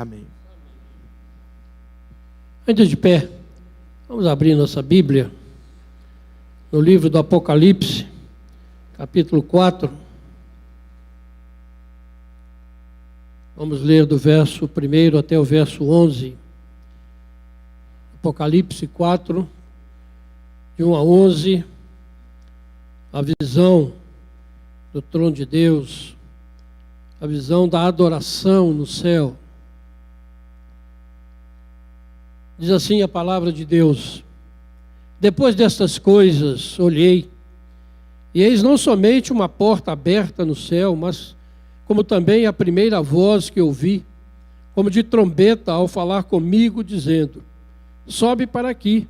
Amém. Ainda de pé, vamos abrir nossa Bíblia no livro do Apocalipse, capítulo 4. Vamos ler do verso 1 até o verso 11. Apocalipse 4, de 1 a 11. A visão do trono de Deus, a visão da adoração no céu. Diz assim a palavra de Deus: depois destas coisas olhei, e eis não somente uma porta aberta no céu, mas como também a primeira voz que ouvi, como de trombeta ao falar comigo, dizendo: sobe para aqui,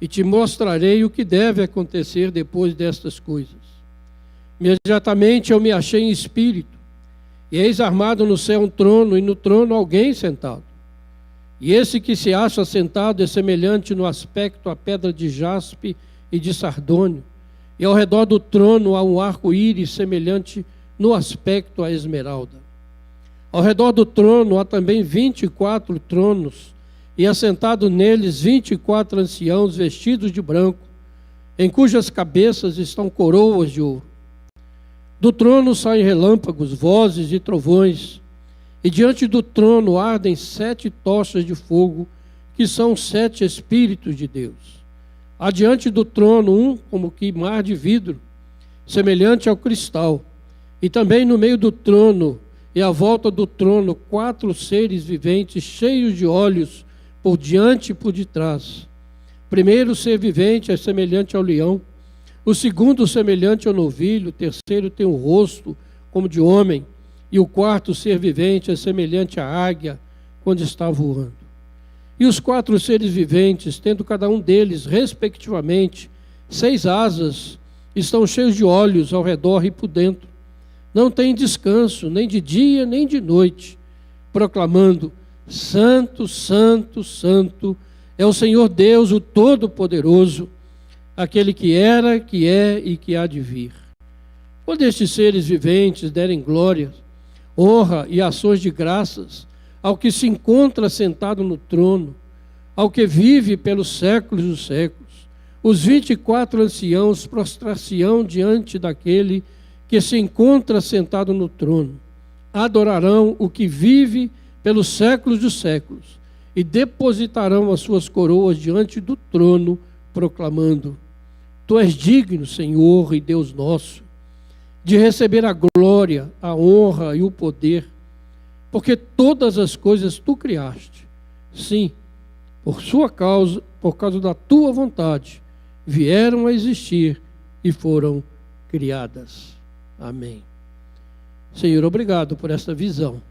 e te mostrarei o que deve acontecer depois destas coisas. Imediatamente eu me achei em espírito, e eis armado no céu um trono, e no trono alguém sentado. E esse que se acha sentado é semelhante no aspecto à pedra de jaspe e de sardônio, e ao redor do trono há um arco-íris semelhante no aspecto à esmeralda. Ao redor do trono há também 24 tronos, e assentado neles 24 anciãos vestidos de branco, em cujas cabeças estão coroas de ouro. Do trono saem relâmpagos, vozes e trovões, e diante do trono ardem 7 tochas de fogo, que são 7 Espíritos de Deus. Há diante do trono um como que mar de vidro, semelhante ao cristal, e também no meio do trono e à volta do trono 4 seres viventes cheios de olhos, por diante e por detrás. O primeiro ser vivente é semelhante ao leão, o segundo semelhante ao novilho, o terceiro tem um rosto como de homem, e o quarto ser vivente é semelhante à águia quando está voando. E os 4 seres viventes, tendo cada um deles, respectivamente, 6 asas, estão cheios de olhos ao redor e por dentro. Não têm descanso, nem de dia, nem de noite, proclamando: Santo, Santo, Santo, é o Senhor Deus, o Todo-Poderoso, aquele que era, que é e que há de vir. Quando estes seres viventes derem glória, honra e ações de graças ao que se encontra sentado no trono, ao que vive pelos séculos dos séculos, os 24 anciãos prostrar-se-ão diante daquele que se encontra sentado no trono, adorarão o que vive pelos séculos dos séculos, e depositarão as suas coroas diante do trono, proclamando: Tu és digno, Senhor e Deus nosso, de receber a glória, a honra e o poder, porque todas as coisas Tu criaste. Sim, por sua causa, por causa da Tua vontade, vieram a existir e foram criadas. Amém. Senhor, obrigado por esta visão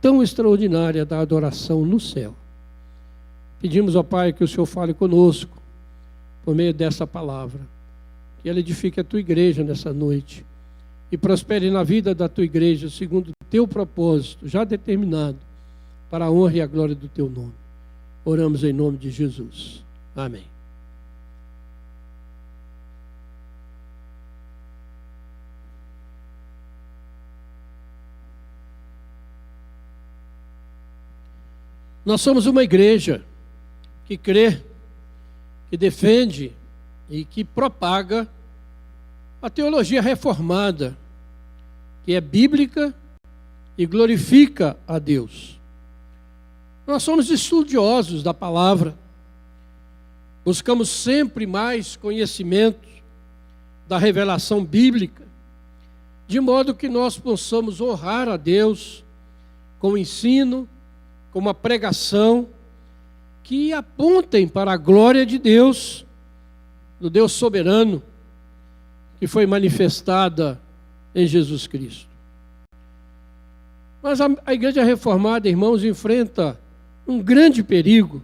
tão extraordinária da adoração no céu. Pedimos ao Pai que o Senhor fale conosco por meio dessa palavra, que ela edifique a Tua igreja nessa noite e prospere na vida da Tua igreja segundo o Teu propósito já determinado para a honra e a glória do Teu nome. Oramos em nome de Jesus. Amém. Nós somos uma igreja que crê, que defende e que propaga a teologia reformada, que é bíblica e glorifica a Deus. Nós somos estudiosos da palavra, buscamos sempre mais conhecimento da revelação bíblica, de modo que nós possamos honrar a Deus com o ensino, com uma pregação que apontem para a glória de Deus, do Deus soberano, que foi manifestada em Jesus Cristo. Mas a Igreja Reformada, irmãos, enfrenta um grande perigo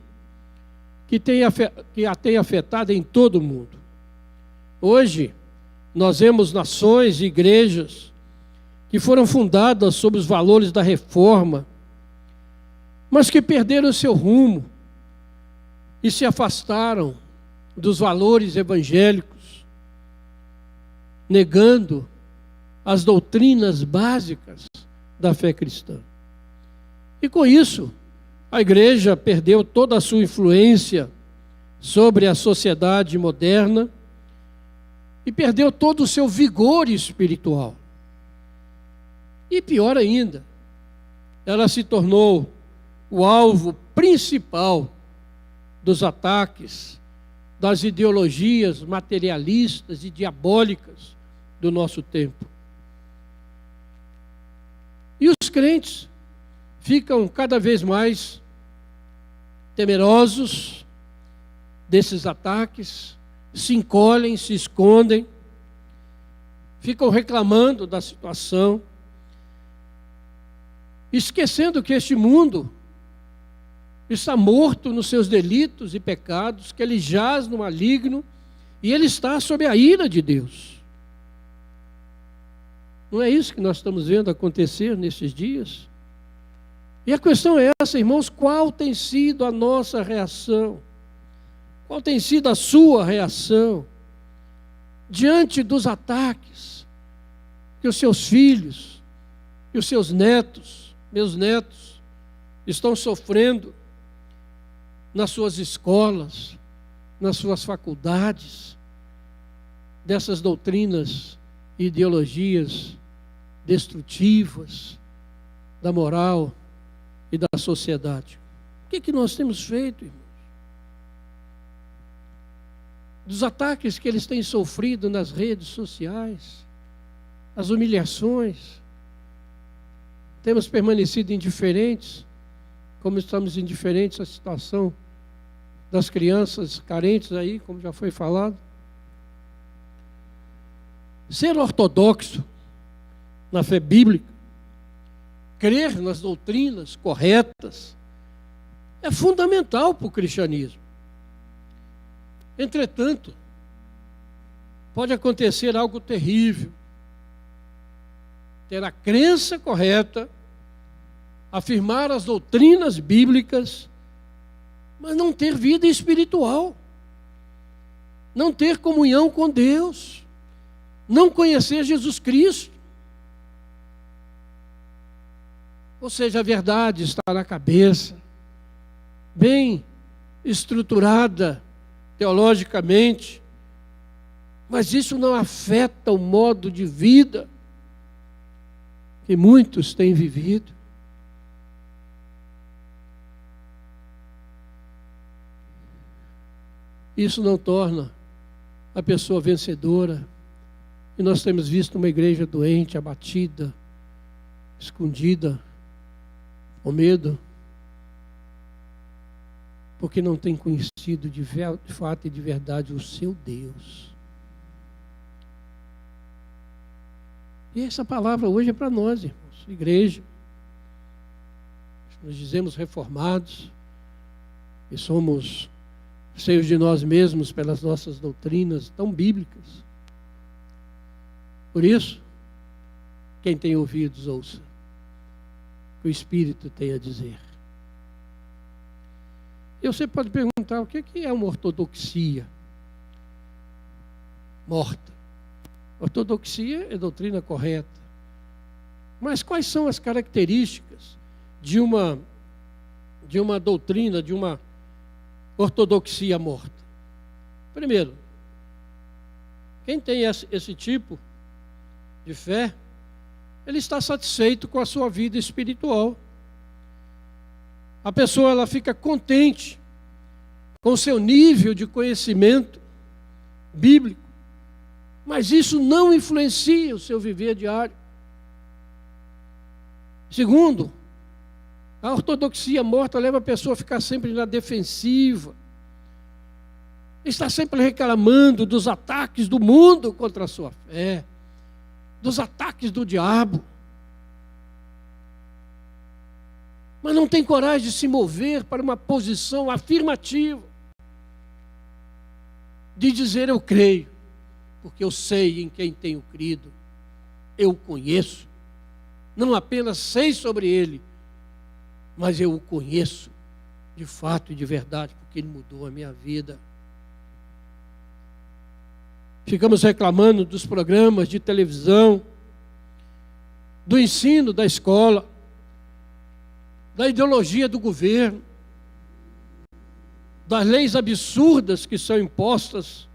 que a tem afetado em todo o mundo. Hoje, nós vemos nações e igrejas que foram fundadas sobre os valores da reforma, mas que perderam seu rumo e se afastaram dos valores evangélicos, negando as doutrinas básicas da fé cristã. E com isso, a igreja perdeu toda a sua influência sobre a sociedade moderna e perdeu todo o seu vigor espiritual. E pior ainda, ela se tornou o alvo principal dos ataques das ideologias materialistas e diabólicas do nosso tempo. E os crentes ficam cada vez mais temerosos desses ataques, se encolhem, se escondem, ficam reclamando da situação, esquecendo que este mundo está morto nos seus delitos e pecados, que ele jaz no maligno e ele está sob a ira de Deus. Não é isso que nós estamos vendo acontecer nesses dias? E a questão é essa, irmãos: qual tem sido a nossa reação? Qual tem sido a sua reação diante dos ataques que os seus filhos e os seus netos, meus netos, estão sofrendo nas suas escolas, nas suas faculdades, dessas doutrinas e ideologias destrutivas da moral e da sociedade? O que nós temos feito, irmãos? Dos ataques que eles têm sofrido nas redes sociais, as humilhações, temos permanecido indiferentes, como estamos indiferentes à situação das crianças carentes aí, como já foi falado. Ser ortodoxo na fé bíblica, crer nas doutrinas corretas, é fundamental para o cristianismo. Entretanto, pode acontecer algo terrível. Ter a crença correta, afirmar as doutrinas bíblicas, mas não ter vida espiritual, não ter comunhão com Deus, não conhecer Jesus Cristo. Ou seja, a verdade está na cabeça, bem estruturada teologicamente, mas isso não afeta o modo de vida que muitos têm vivido. Isso não torna a pessoa vencedora. E nós temos visto uma igreja doente, abatida, escondida, com medo, porque não tem conhecido de fato e de verdade o seu Deus. E essa palavra hoje é para nós, irmãos, igreja. Nos dizemos reformados e somos cheios de nós mesmos pelas nossas doutrinas tão bíblicas. Por isso, quem tem ouvidos, ouça o que o Espírito tem a dizer. E você pode perguntar: o que é uma ortodoxia morta? Ortodoxia é doutrina correta. Mas quais são as características de uma doutrina, de uma ortodoxia morta? Primeiro, quem tem esse tipo de fé, ele está satisfeito com a sua vida espiritual. A pessoa, ela fica contente com o seu nível de conhecimento bíblico, mas isso não influencia o seu viver diário. Segundo, a ortodoxia morta leva a pessoa a ficar sempre na defensiva, está sempre reclamando dos ataques do mundo contra a sua fé, dos ataques do diabo, mas não tem coragem de se mover para uma posição afirmativa, de dizer: eu creio, porque eu sei em quem tenho crido, eu o conheço, não apenas sei sobre ele, mas eu o conheço de fato e de verdade, porque ele mudou a minha vida. Ficamos reclamando dos programas de televisão, do ensino da escola, da ideologia do governo, das leis absurdas que são impostas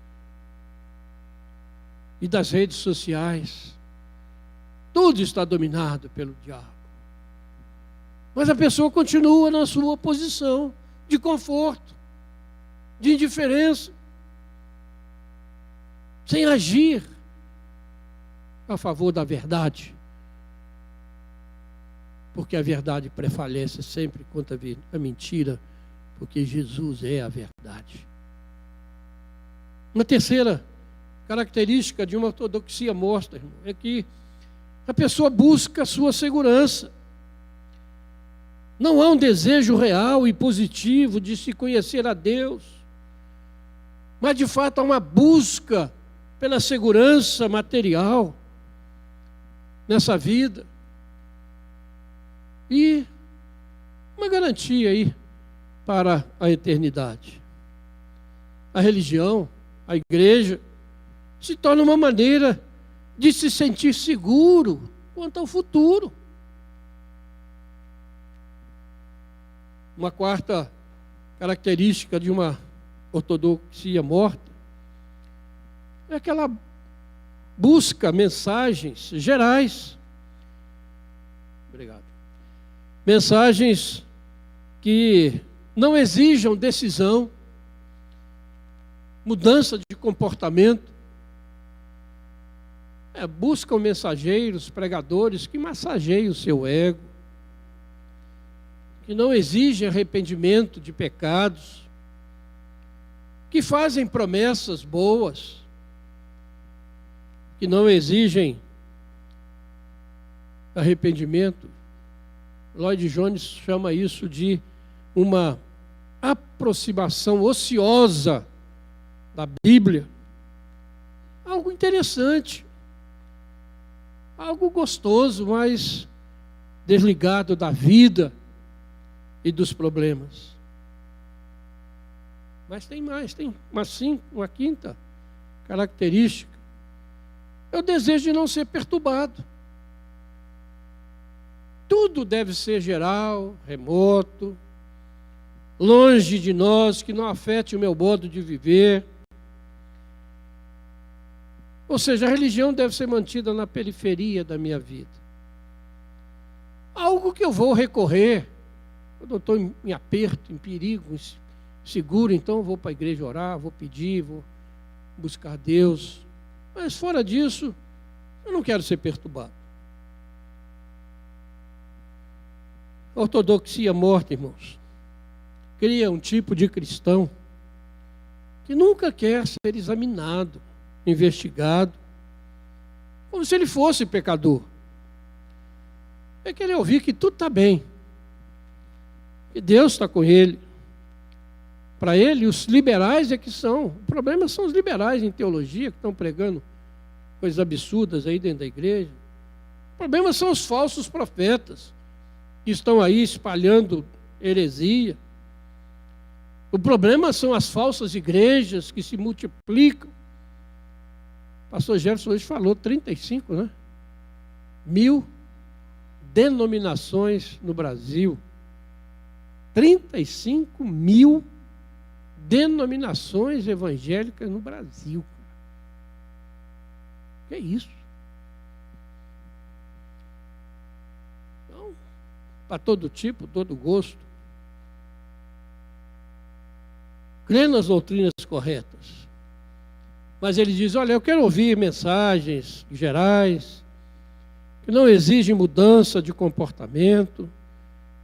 e das redes sociais. Tudo está dominado pelo diabo. Mas a pessoa continua na sua posição de conforto, de indiferença, sem agir a favor da verdade. Porque a verdade prevalece sempre contra a mentira, porque Jesus é a verdade. Uma terceira característica de uma ortodoxia morta, irmão, é que a pessoa busca a sua segurança. Não há um desejo real e positivo de se conhecer a Deus, mas de fato há uma busca pela segurança material nessa vida e uma garantia aí para a eternidade. A religião, a igreja, se torna uma maneira de se sentir seguro quanto ao futuro. Uma quarta característica de uma ortodoxia morta é aquela busca mensagens gerais. Obrigado. Mensagens que não exijam decisão, mudança de comportamento. Buscam mensageiros, pregadores que massageiam o seu ego, que não exigem arrependimento de pecados, que fazem promessas boas, que não exigem arrependimento. Lloyd Jones chama isso de uma aproximação ociosa da Bíblia. Algo interessante, algo gostoso, mas desligado da vida e dos problemas. Mas tem mais, tem uma quinta característica. É o desejo de não ser perturbado. Tudo deve ser geral, remoto, longe de nós, que não afete o meu modo de viver. Ou seja, a religião deve ser mantida na periferia da minha vida. Algo que eu vou recorrer quando eu estou em aperto, em perigo, seguro, então eu vou para a igreja orar, vou pedir, vou buscar Deus. Mas fora disso, eu não quero ser perturbado. A ortodoxia morta, irmãos, cria um tipo de cristão que nunca quer ser examinado, investigado, como se ele fosse pecador. É querer ouvir que tudo está bem, que Deus está com ele. Para ele, os liberais é que são. O problema são os liberais em teologia, que estão pregando coisas absurdas aí dentro da igreja. O problema são os falsos profetas, que estão aí espalhando heresia. O problema são as falsas igrejas que se multiplicam. O pastor Gerson hoje falou 35, né? 1000 denominações no Brasil. 35.000 denominações evangélicas no Brasil. Que é isso? Então, para todo tipo, todo gosto. Crê nas doutrinas corretas. Mas ele diz, olha, eu quero ouvir mensagens gerais, que não exigem mudança de comportamento.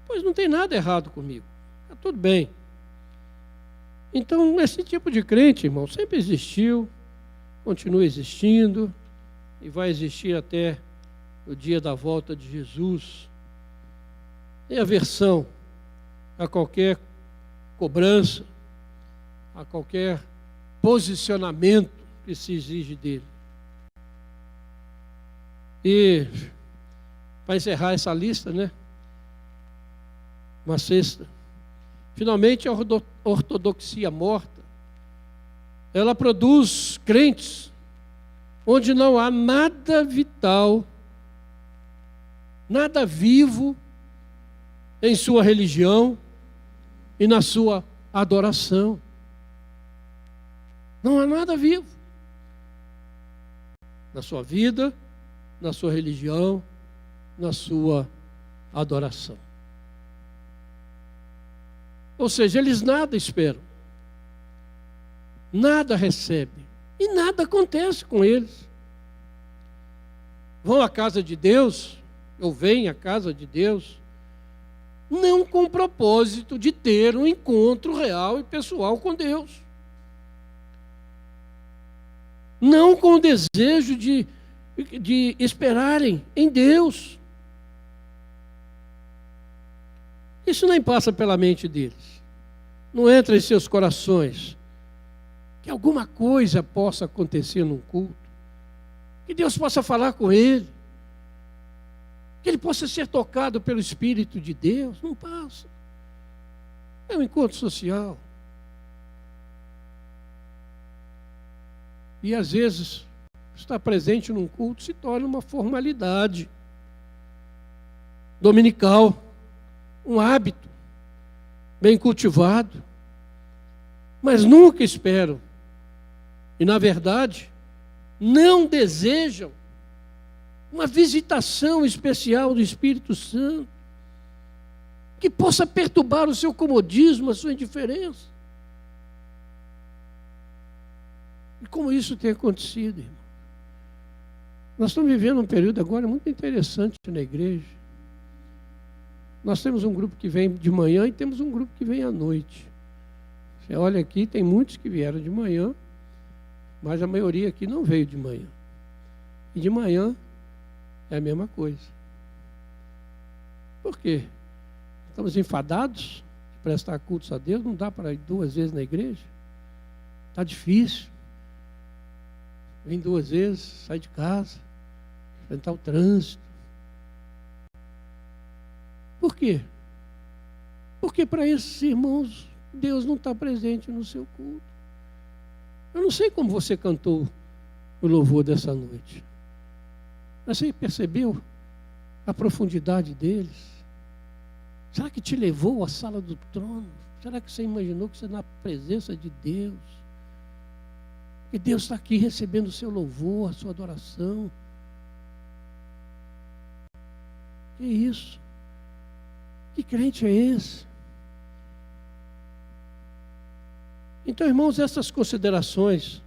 Pois não tem nada errado comigo. Está tudo bem. Então, esse tipo de crente, irmão, sempre existiu, continua existindo e vai existir até o dia da volta de Jesus. Tem aversão a qualquer cobrança, a qualquer posicionamento que se exige dele. E, para encerrar essa lista, né? Uma sexta. Finalmente, a ortodoxia morta, ela produz crentes onde não há nada vital, nada vivo em sua religião e na sua adoração. Não há nada vivo na sua vida, na sua religião, na sua adoração. Ou seja, eles nada esperam, nada recebem e nada acontece com eles. Vão à casa de Deus, ou vêm à casa de Deus, não com o propósito de ter um encontro real e pessoal com Deus. Não com o desejo de esperarem em Deus. Isso nem passa pela mente deles. Não entra em seus corações que alguma coisa possa acontecer num culto, que Deus possa falar com ele, que ele possa ser tocado pelo Espírito de Deus. Não passa. É um encontro social. E às vezes, estar presente num culto se torna uma formalidade dominical, um hábito bem cultivado, mas nunca esperam. E, na verdade, não desejam uma visitação especial do Espírito Santo que possa perturbar o seu comodismo, a sua indiferença. E como isso tem acontecido, irmão? Nós estamos vivendo um período agora muito interessante na igreja. Nós temos um grupo que vem de manhã e temos um grupo que vem à noite. Você olha aqui, tem muitos que vieram de manhã, mas a maioria aqui não veio de manhã. E de manhã é a mesma coisa. Por quê? Estamos enfadados de prestar cultos a Deus, não dá para ir 2 vezes na igreja. Está difícil. Vem 2 vezes, sai de casa, enfrentar o trânsito. Por quê? Porque para esses irmãos, Deus não está presente no seu culto. Eu não sei como você cantou o louvor dessa noite. Mas você percebeu a profundidade deles? Será que te levou à sala do trono? Será que você imaginou que você está na presença de Deus? Que Deus está aqui recebendo o seu louvor, a sua adoração. Que isso? Que crente é esse? Então, irmãos, essas considerações,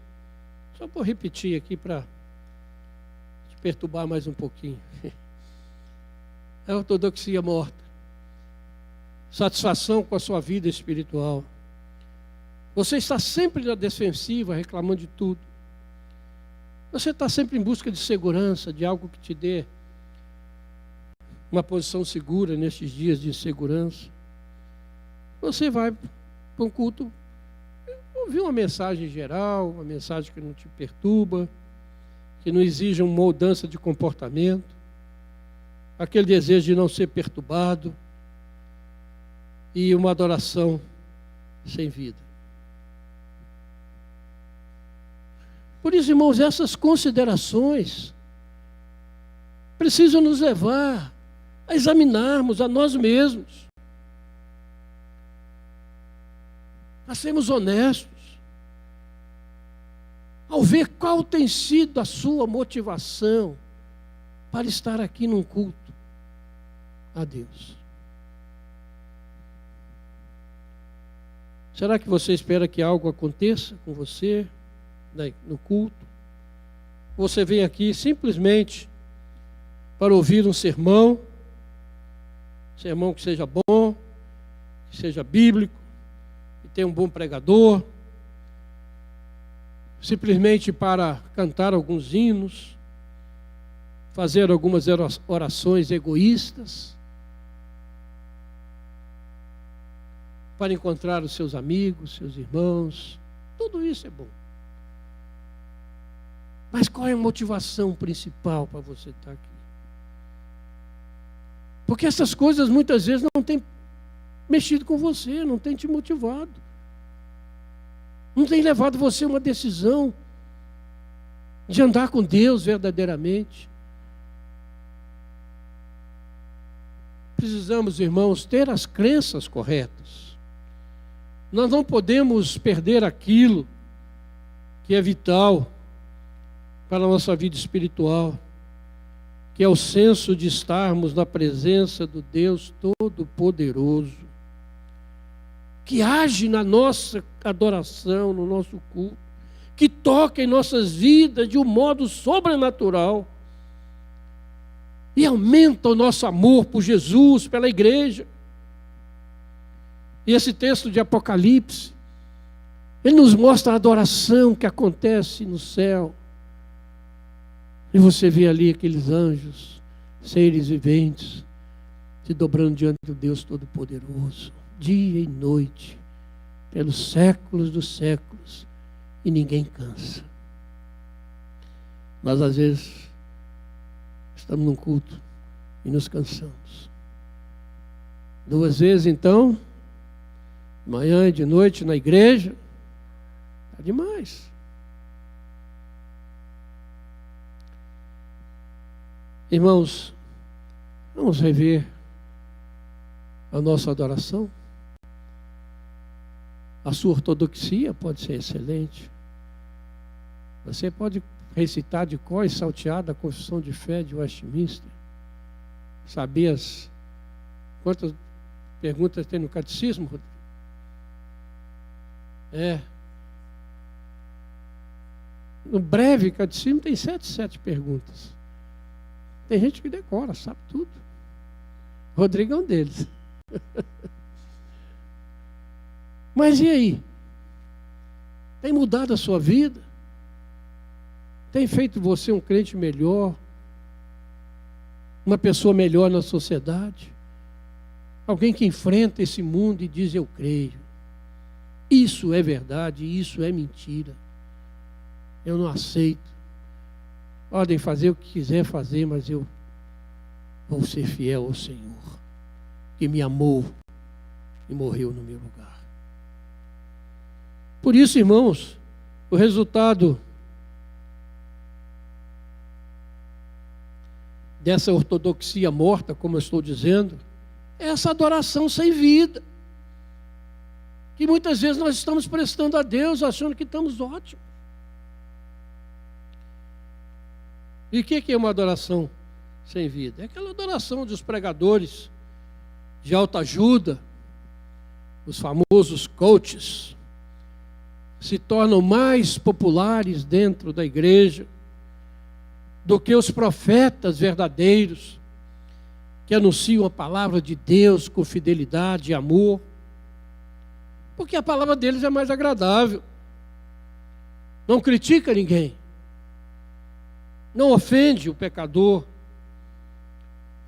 só vou repetir aqui para te perturbar mais um pouquinho. É a ortodoxia morta. Satisfação com a sua vida espiritual. Você está sempre na defensiva, reclamando de tudo. Você está sempre em busca de segurança, de algo que te dê uma posição segura nesses dias de insegurança. Você vai para um culto, ouvir uma mensagem geral, uma mensagem que não te perturba, que não exige uma mudança de comportamento, aquele desejo de não ser perturbado e uma adoração sem vida. Por isso, irmãos, essas considerações precisam nos levar a examinarmos a nós mesmos, a sermos honestos, ao ver qual tem sido a sua motivação para estar aqui num culto a Deus. Será que você espera que algo aconteça com você no culto? Você vem aqui simplesmente para ouvir um sermão que seja bom, que seja bíblico, que tenha um bom pregador, simplesmente para cantar alguns hinos, fazer algumas orações egoístas, para encontrar os seus amigos, seus irmãos. Tudo isso é bom. Mas qual é a motivação principal para você estar aqui? Porque essas coisas muitas vezes não têm mexido com você, não têm te motivado. Não tem levado você a uma decisão de andar com Deus verdadeiramente. precisamos, irmãos, ter as crenças corretas. Nós não podemos perder aquilo que é vital para a nossa vida espiritual, que é o senso de estarmos na presença do Deus Todo-Poderoso, que age na nossa adoração, no nosso culto, que toca em nossas vidas de um modo sobrenatural e aumenta o nosso amor por Jesus, pela igreja. E esse texto de Apocalipse, ele nos mostra a adoração que acontece no céu. E você vê ali aqueles anjos, seres viventes, se dobrando diante do Deus Todo-Poderoso, dia e noite, pelos séculos dos séculos, e ninguém cansa. Nós, às vezes, estamos num culto e nos cansamos. 2 vezes, então, de manhã e de noite na igreja, está demais. Irmãos, vamos rever a nossa adoração. A sua ortodoxia pode ser excelente. Você pode recitar de cor e salteado a Confissão de Fé de Westminster. Saber quantas perguntas tem no catecismo, Rodrigo? No breve catecismo tem 7 perguntas. Tem gente que decora, sabe tudo. Rodrigo é um deles. Mas e aí? Tem mudado a sua vida? Tem feito você um crente melhor? Uma pessoa melhor na sociedade? Alguém que enfrenta esse mundo e diz: eu creio. Isso é verdade, isso é mentira. Eu não aceito. Podem fazer o que quiser fazer, mas eu vou ser fiel ao Senhor, que me amou e morreu no meu lugar. Por isso, irmãos, o resultado dessa ortodoxia morta, como eu estou dizendo, é essa adoração sem vida, que muitas vezes nós estamos prestando a Deus achando que estamos ótimos. E o que é uma adoração sem vida? É aquela adoração dos pregadores de autoajuda, os famosos coaches, se tornam mais populares dentro da igreja do que os profetas verdadeiros, que anunciam a palavra de Deus com fidelidade e amor, porque a palavra deles é mais agradável, não critica ninguém, não ofende o pecador,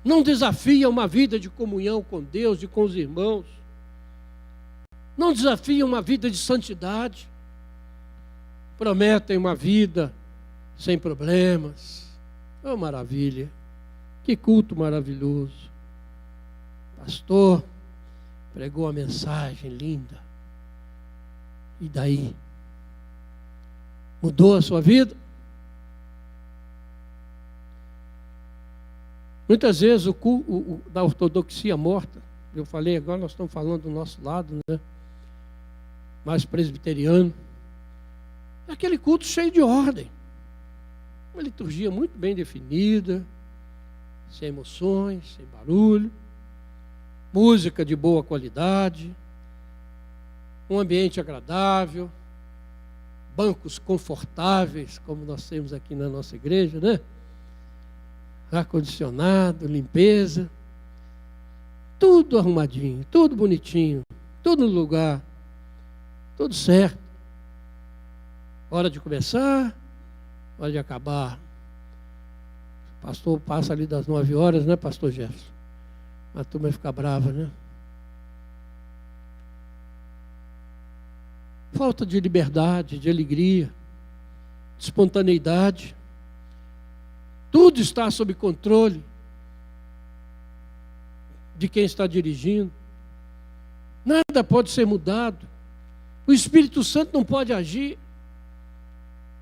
não desafia uma vida de comunhão com Deus e com os irmãos, não desafia uma vida de santidade, prometem uma vida sem problemas. Oh, maravilha, que culto maravilhoso. Pastor pregou uma mensagem linda. E daí? Mudou a sua vida? Muitas vezes da ortodoxia morta, eu falei, agora nós estamos falando do nosso lado, né? Mais presbiteriano. É aquele culto cheio de ordem. Uma liturgia muito bem definida, sem emoções, sem barulho, música de boa qualidade, um ambiente agradável, bancos confortáveis, como nós temos aqui na nossa igreja, né? Ar-condicionado, limpeza, tudo arrumadinho, tudo bonitinho, tudo no lugar, tudo certo. Hora de começar, hora de acabar. O pastor passa ali das 9 horas, né, pastor Jefferson? A turma vai ficar brava, né? Falta de liberdade, de alegria, de espontaneidade. Tudo está sob controle de quem está dirigindo. Nada pode ser mudado. O Espírito Santo não pode agir,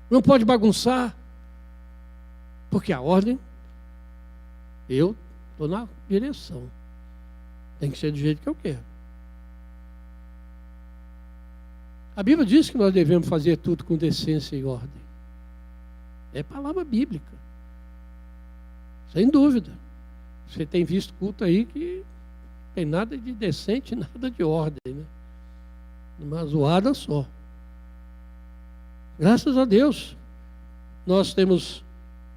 não pode bagunçar, porque a ordem, eu estou na direção. Tem que ser do jeito que eu quero. A Bíblia diz que nós devemos fazer tudo com decência e ordem. É palavra bíblica. Sem dúvida. Você tem visto culto aí que tem nada de decente, nada de ordem, né? Uma zoada só. Graças a Deus, nós temos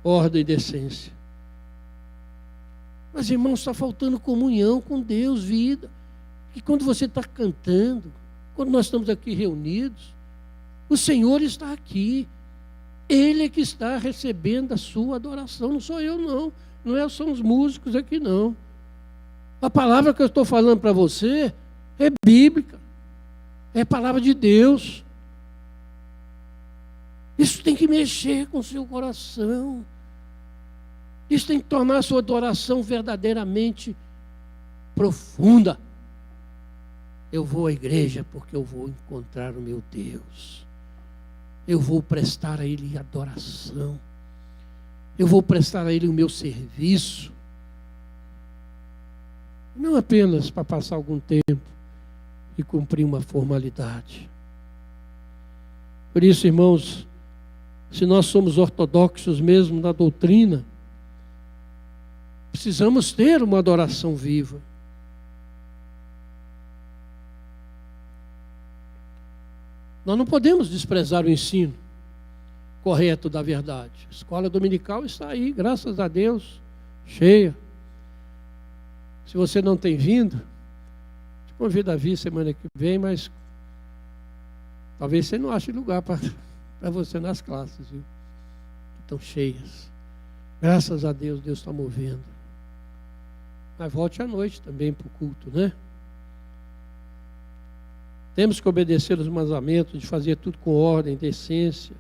ordem e decência. Mas, irmãos, está faltando comunhão com Deus, vida. E quando você está cantando, quando nós estamos aqui reunidos, o Senhor está aqui. Ele é que está recebendo a sua adoração. Não sou eu, não. Não são os músicos aqui, não. A palavra que eu estou falando para você é bíblica. É palavra de Deus. Isso tem que mexer com o seu coração. Isso tem que tornar a sua adoração verdadeiramente profunda. Eu vou à igreja porque eu vou encontrar o meu Deus. Eu vou prestar a Ele adoração. Eu vou prestar a Ele o meu serviço. Não apenas para passar algum tempo e cumprir uma formalidade. Por isso, irmãos, se nós somos ortodoxos mesmo na doutrina, precisamos ter uma adoração viva. Nós não podemos desprezar o ensino correto da verdade. A escola dominical está aí, graças a Deus, cheia. Se você não tem vindo, te convido a vir semana que vem, mas talvez você não ache lugar para você nas classes, viu? Estão cheias. Graças a Deus, Deus está movendo. Mas volte à noite também para o culto, né? Temos que obedecer os mandamentos, de fazer tudo com ordem, decência.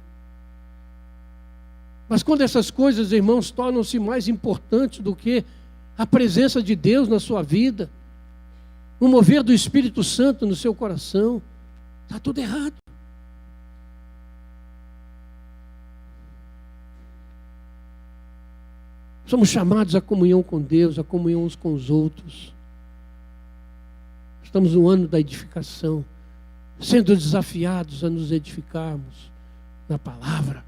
Mas quando essas coisas, irmãos, tornam-se mais importantes do que a presença de Deus na sua vida, o mover do Espírito Santo no seu coração, está tudo errado. Somos chamados à comunhão com Deus, à comunhão uns com os outros. Estamos no ano da edificação, sendo desafiados a nos edificarmos na palavra,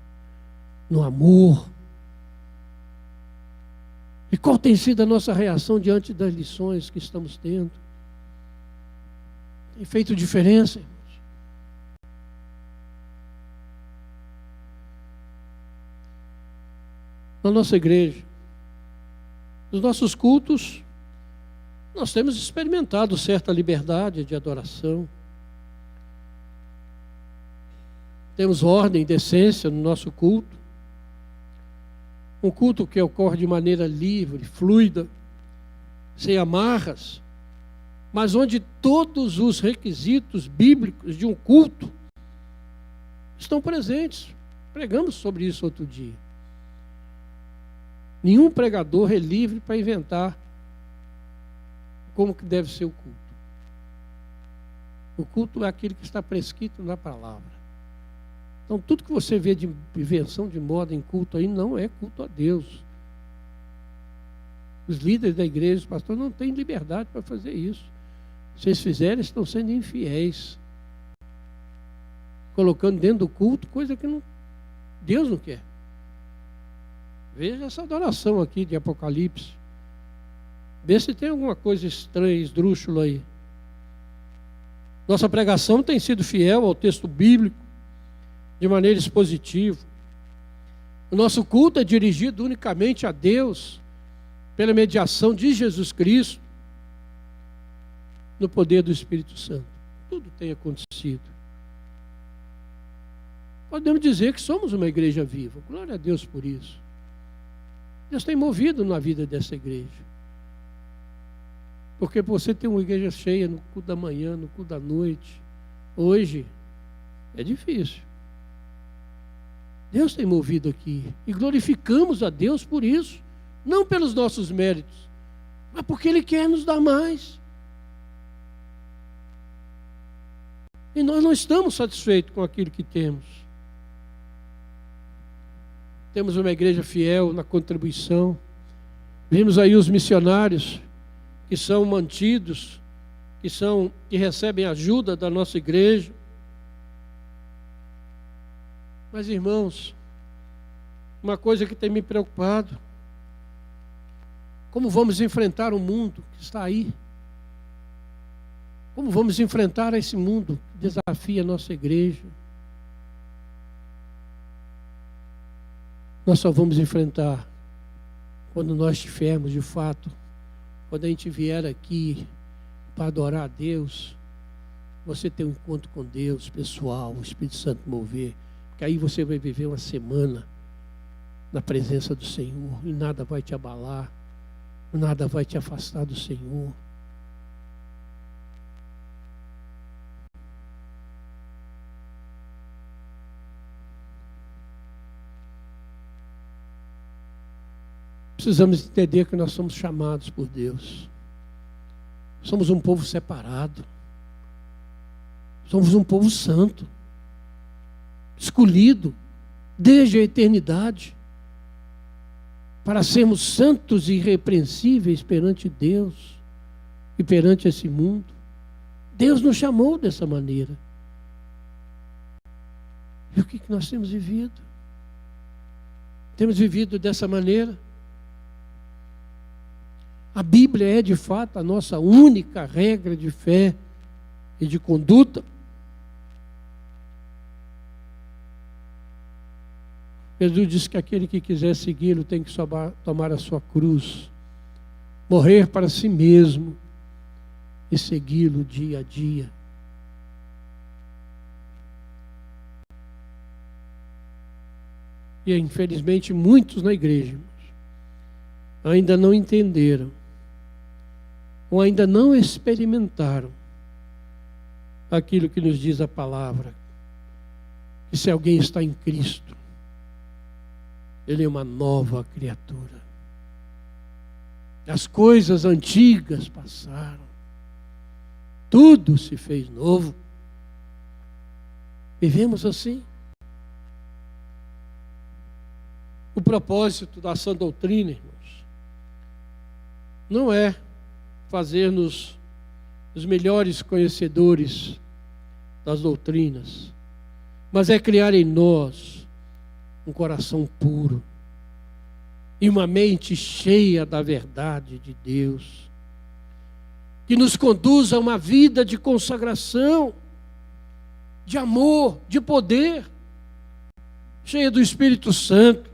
no amor. E qual tem sido a nossa reação diante das lições que estamos tendo? Tem feito diferença, irmãos? Na nossa igreja, nos nossos cultos, nós temos experimentado certa liberdade de adoração. Temos ordem e decência no nosso culto. Um culto que ocorre de maneira livre, fluida, sem amarras, mas onde todos os requisitos bíblicos de um culto estão presentes. Pregamos sobre isso outro dia. Nenhum pregador é livre para inventar como que deve ser o culto. O culto é aquele que está prescrito na palavra. Então, tudo que você vê de invenção de moda em culto aí não é culto a Deus. Os líderes da igreja, os pastores, não têm liberdade para fazer isso. Se eles fizerem, estão sendo infiéis. Colocando dentro do culto coisa que Deus não quer. Veja essa adoração aqui de Apocalipse. Vê se tem alguma coisa estranha, esdrúxula aí. Nossa pregação tem sido fiel ao texto bíblico, de maneira expositiva. O nosso culto é dirigido unicamente a Deus, pela mediação de Jesus Cristo, no poder do Espírito Santo. Tudo tem acontecido. Podemos dizer que somos uma igreja viva. Glória a Deus por isso. Deus tem movido na vida dessa igreja. Porque você tem uma igreja cheia no culto da manhã, no culto da noite. Hoje é difícil. Deus tem movido aqui. E glorificamos a Deus por isso. Não pelos nossos méritos, mas porque Ele quer nos dar mais. E nós não estamos satisfeitos com aquilo que temos. Temos uma igreja fiel na contribuição. Vimos aí os missionários que são mantidos, que recebem ajuda da nossa igreja. Mas, irmãos, uma coisa que tem me preocupado: como vamos enfrentar o mundo que está aí? Como vamos enfrentar esse mundo que desafia a nossa igreja? Nós só vamos enfrentar quando nós estivermos, de fato, quando a gente vier aqui para adorar a Deus, você ter um encontro com Deus pessoal, o Espírito Santo mover, porque aí você vai viver uma semana na presença do Senhor e nada vai te abalar, nada vai te afastar do Senhor. Precisamos entender que nós somos chamados por Deus. Somos um povo separado. Somos um povo santo, escolhido desde a eternidade para sermos santos e irrepreensíveis perante Deus e perante esse mundo. Deus nos chamou dessa maneira. E o que nós temos vivido? Temos vivido dessa maneira? A Bíblia é, de fato, a nossa única regra de fé e de conduta. Jesus disse que aquele que quiser segui-lo tem que tomar a sua cruz, morrer para si mesmo e segui-lo dia a dia. E, infelizmente, muitos na igreja ainda não entenderam ou ainda não experimentaram aquilo que nos diz a palavra, que se alguém está em Cristo, ele é uma nova criatura. As coisas antigas passaram, tudo se fez novo. Vivemos assim. O propósito da sã doutrina, irmãos, não é fazer-nos os melhores conhecedores das doutrinas, mas é criar em nós um coração puro e uma mente cheia da verdade de Deus, que nos conduza a uma vida de consagração, de amor, de poder, cheia do Espírito Santo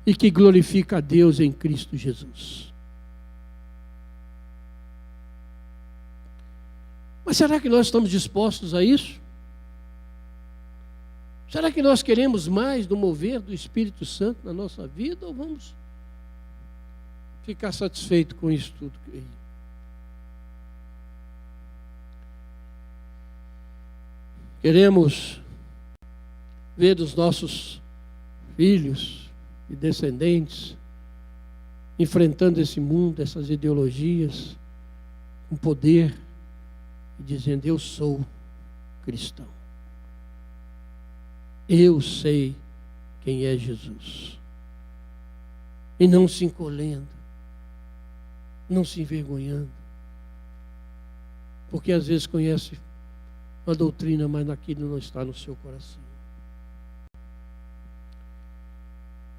e que glorifica a Deus em Cristo Jesus. Mas será que nós estamos dispostos a isso? Será que nós queremos mais do mover do Espírito Santo na nossa vida, ou vamos ficar satisfeitos com isso tudo aí? Queremos ver os nossos filhos e descendentes enfrentando esse mundo, essas ideologias, com poder, e dizendo: eu sou cristão. Eu sei quem é Jesus. E não se encolhendo, não se envergonhando, porque às vezes conhece a doutrina, mas naquilo não está no seu coração.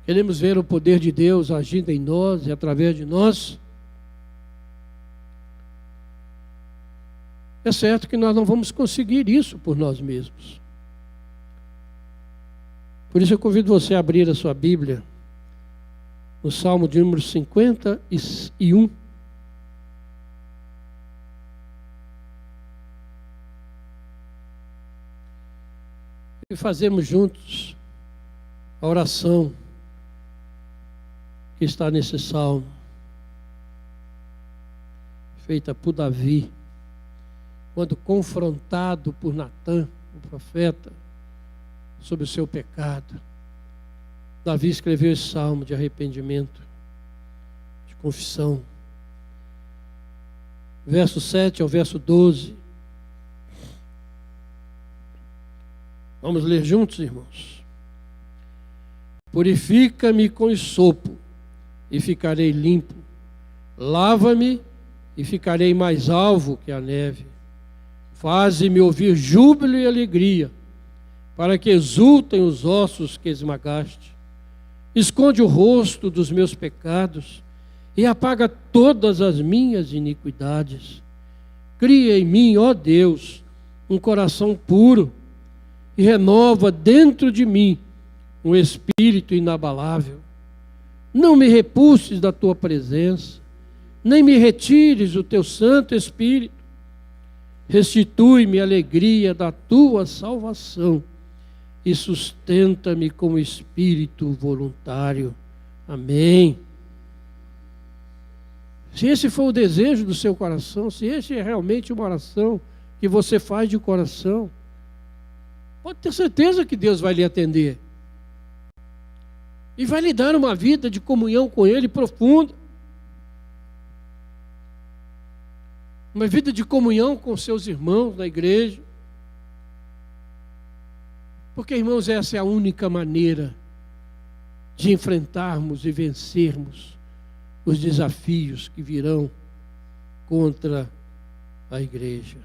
Queremos ver o poder de Deus agindo em nós e através de nós. É certo que nós não vamos conseguir isso por nós mesmos. Por isso eu convido você a abrir a sua Bíblia no Salmo de número 51. E fazemos juntos a oração que está nesse salmo, feita por Davi, quando confrontado por Natã, o profeta, sobre o seu pecado. Davi escreveu esse salmo de arrependimento, de confissão. Verso 7 ao verso 12. Vamos ler juntos, irmãos? Purifica-me com esopo, e ficarei limpo. Lava-me e ficarei mais alvo que a neve. Faze-me ouvir júbilo e alegria, para que exultem os ossos que esmagaste. Esconde o rosto dos meus pecados e apaga todas as minhas iniquidades. Cria em mim, ó Deus, um coração puro e renova dentro de mim um espírito inabalável. Não me repulses da tua presença, nem me retires o teu Santo Espírito. Restitui-me a alegria da tua salvação e sustenta-me com espírito voluntário. Amém. Se esse for o desejo do seu coração, se esse é realmente uma oração que você faz de coração, pode ter certeza que Deus vai lhe atender. E vai lhe dar uma vida de comunhão com Ele profunda. Uma vida de comunhão com seus irmãos na igreja. Porque, irmãos, essa é a única maneira de enfrentarmos e vencermos os desafios que virão contra a igreja.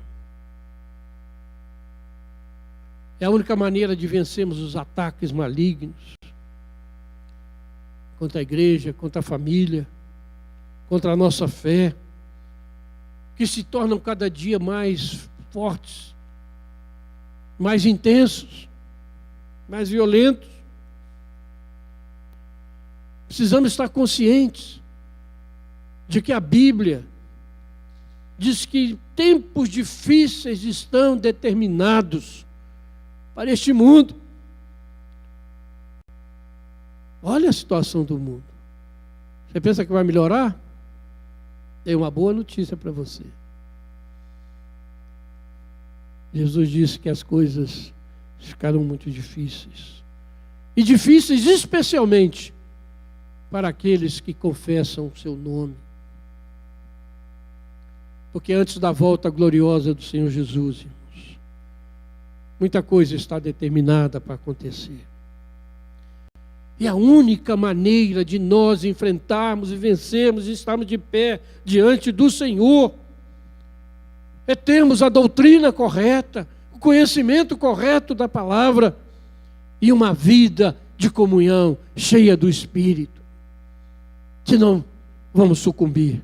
É a única maneira de vencermos os ataques malignos contra a igreja, contra a família, contra a nossa fé, que se tornam cada dia mais fortes, mais intensos, mais violentos. Precisamos estar conscientes de que a Bíblia diz que tempos difíceis estão determinados para este mundo. Olha a situação do mundo. Você pensa que vai melhorar? Tem uma boa notícia para você. Jesus disse que as coisas ficaram muito difíceis. E difíceis especialmente para aqueles que confessam o seu nome. Porque antes da volta gloriosa do Senhor Jesus, irmãos, muita coisa está determinada para acontecer. E a única maneira de nós enfrentarmos e vencermos e estarmos de pé diante do Senhor é termos a doutrina correta, o conhecimento correto da palavra e uma vida de comunhão cheia do Espírito. Senão vamos sucumbir.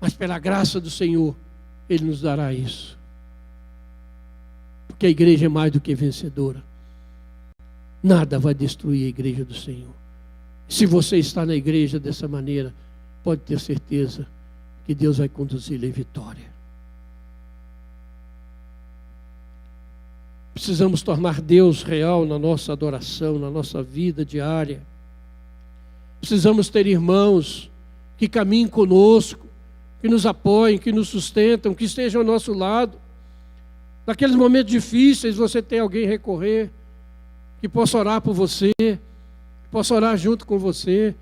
Mas pela graça do Senhor, Ele nos dará isso. Porque a igreja é mais do que vencedora. Nada vai destruir a igreja do Senhor. Se você está na igreja dessa maneira, pode ter certeza que Deus vai conduzi-lo em vitória. Precisamos tornar Deus real na nossa adoração, na nossa vida diária. Precisamos ter irmãos que caminhem conosco, que nos apoiem, que nos sustentam, que estejam ao nosso lado. Naqueles momentos difíceis, você tem alguém recorrer, que possa orar por você, que possa orar junto com você,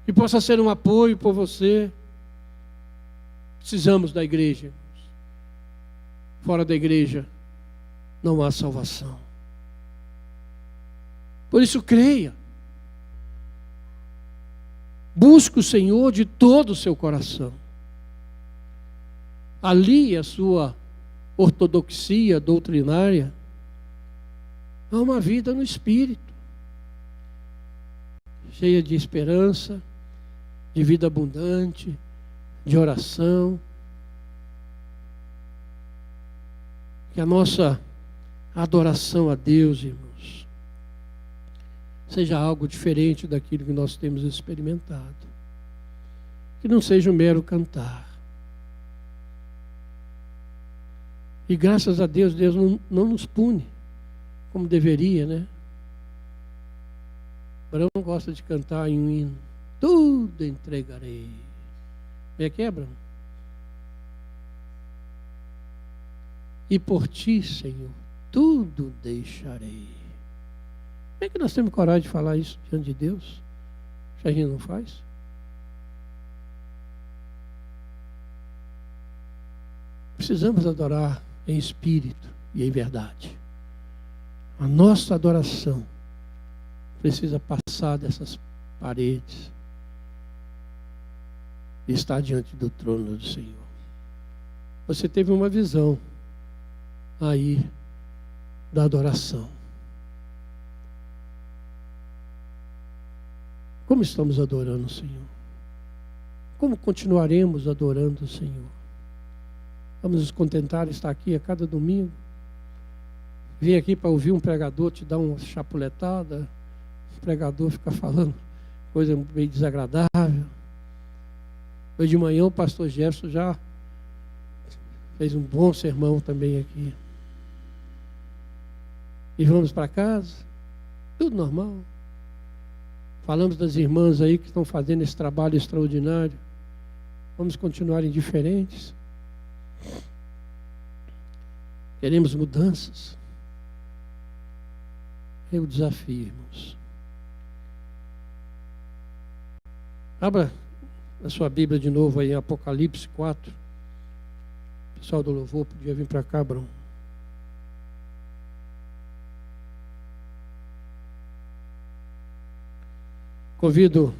que possa ser um apoio por você. Precisamos da igreja. Fora da igreja não há salvação. Por isso creia. Busque o Senhor de todo o seu coração. Ali a sua ortodoxia doutrinária há uma vida no Espírito, cheia de esperança, de vida abundante, de oração. Que a nossa adoração a Deus, irmãos, seja algo diferente daquilo que nós temos experimentado. Que não seja um mero cantar. E graças a Deus, Deus não nos pune como deveria, né? Abraão gosta de cantar em um hino. Tudo entregarei. Como é que é, Abraão? E por ti, Senhor, tudo deixarei. Como é que nós temos coragem de falar isso diante de Deus? Se a gente não faz? Precisamos adorar em espírito e em verdade. A nossa adoração precisa passar dessas paredes e está diante do trono do Senhor. Você teve uma visão aí da adoração. Como estamos adorando o Senhor? Como continuaremos adorando o Senhor? Vamos nos contentar em estar aqui a cada domingo? Vim aqui para ouvir um pregador te dar uma chapuletada, o pregador fica falando coisa meio desagradável. Hoje de manhã o pastor Jefferson já fez um bom sermão também aqui. E vamos para casa, tudo normal. Falamos das irmãs aí que estão fazendo esse trabalho extraordinário. Vamos continuar indiferentes. Queremos mudanças. É o desafio, irmãos. Abra a sua Bíblia de novo aí em Apocalipse 4. O pessoal do louvor podia vir para cá, Bruno. Convido